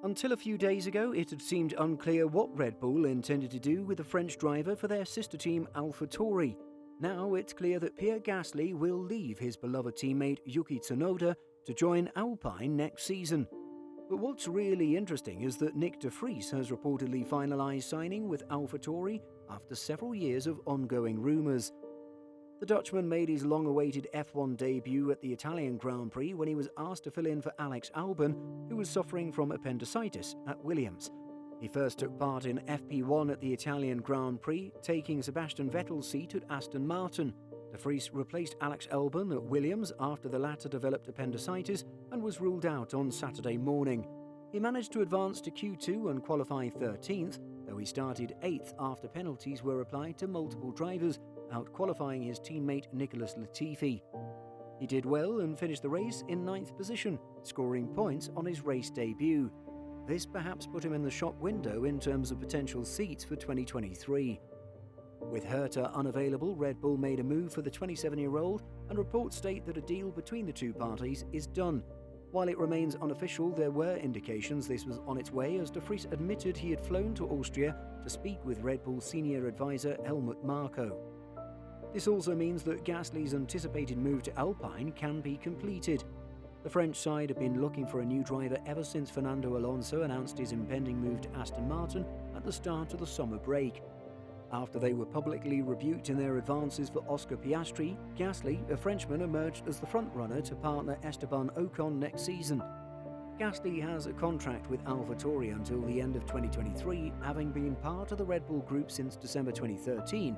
Until a few days ago, it had seemed unclear what Red Bull intended to do with the French driver for their sister team AlphaTauri. Now it's clear that Pierre Gasly will leave his beloved teammate Yuki Tsunoda to join Alpine next season. But what's really interesting is that Nyck de Vries has reportedly finalised signing with AlphaTauri after several years of ongoing rumours. The Dutchman made his long-awaited F1 debut at the Italian Grand Prix when he was asked to fill in for Alex Albon, who was suffering from appendicitis at Williams. He first took part in FP1 at the Italian Grand Prix, taking Sebastian Vettel's seat at Aston Martin. De Vries replaced Alex Albon at Williams after the latter developed appendicitis and was ruled out on Saturday morning. He managed to advance to Q2 and qualify 13th, though he started 8th after penalties were applied to multiple drivers, out-qualifying his teammate Nicholas Latifi. He did well and finished the race in 9th position, scoring points on his race debut. This perhaps put him in the shop window in terms of potential seats for 2023. With Herta unavailable, Red Bull made a move for the 27-year-old, and reports state that a deal between the two parties is done. While it remains unofficial, there were indications this was on its way, as de Vries admitted he had flown to Austria to speak with Red Bull senior advisor Helmut Marko. This also means that Gasly's anticipated move to Alpine can be completed. The French side have been looking for a new driver ever since Fernando Alonso announced his impending move to Aston Martin at the start of the summer break. After they were publicly rebuked in their advances for Oscar Piastri, Gasly, a Frenchman, emerged as the frontrunner to partner Esteban Ocon next season. Gasly has a contract with AlphaTauri until the end of 2023, having been part of the Red Bull group since December 2013.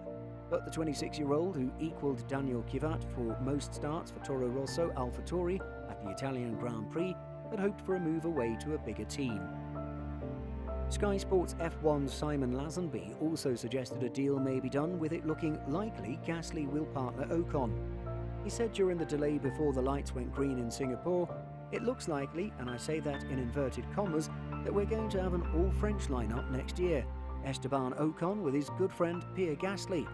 But the 26-year-old, who equalled Daniel Kvyat for most starts for Toro Rosso AlphaTauri at the Italian Grand Prix, had hoped for a move away to a bigger team. Sky Sports F1's Simon Lazenby also suggested a deal may be done, with it looking likely Gasly will partner Ocon. He said during the delay before the lights went green in Singapore, "It looks likely, and I say that in inverted commas, that we're going to have an all-French lineup next year. Esteban Ocon with his good friend Pierre Gasly.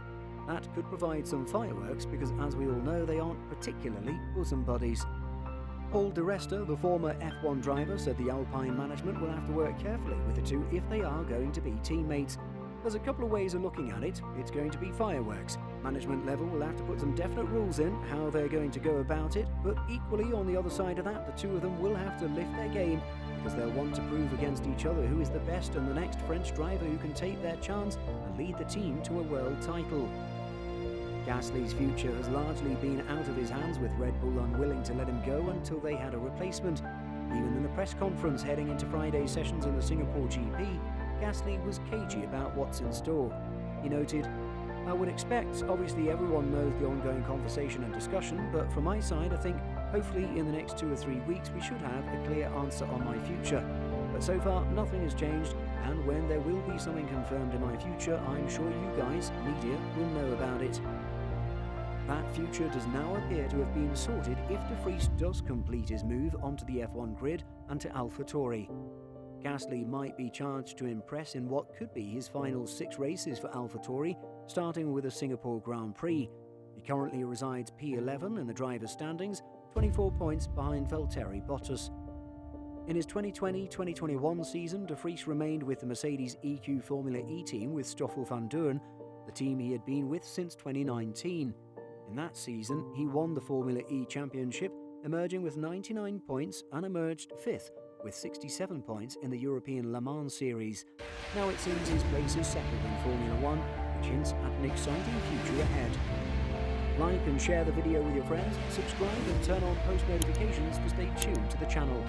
That could provide some fireworks because, as we all know, they aren't particularly bosom buddies." Paul di Resta, the former F1 driver, said the Alpine management will have to work carefully with the two if they are going to be teammates. There's a couple of ways of looking at it. It's going to be fireworks. Management level will have to put some definite rules in how they're going to go about it, but equally on the other side of that, the two of them will have to lift their game because they'll want to prove against each other who is the best and the next French driver who can take their chance and lead the team to a world title. Gasly's future has largely been out of his hands, with Red Bull unwilling to let him go until they had a replacement. Even in the press conference heading into Friday's sessions in the Singapore GP, Gasly was cagey about what's in store. He noted, "I would expect, obviously everyone knows the ongoing conversation and discussion, but from my side I think hopefully in the next 2 or 3 weeks we should have a clear answer on my future. But so far nothing has changed, and when there will be something confirmed in my future, I'm sure you guys, media, will know about it." That future does now appear to have been sorted if de Vries does complete his move onto the F1 grid and to AlphaTauri. Gasly might be charged to impress in what could be his final 6 races for AlphaTauri, starting with the Singapore Grand Prix. He currently resides P11 in the driver's standings, 24 points behind Valtteri Bottas. In his 2020-2021 season, de Vries remained with the Mercedes EQ Formula E team with Stoffel van Doorn, the team he had been with since 2019. In that season, he won the Formula E Championship, emerging with 99 points and emerged 5th with 67 points in the European Le Mans Series. Now it seems his place is settled in Formula 1, which hints at an exciting future ahead. Like and share the video with your friends, subscribe and turn on post notifications to stay tuned to the channel.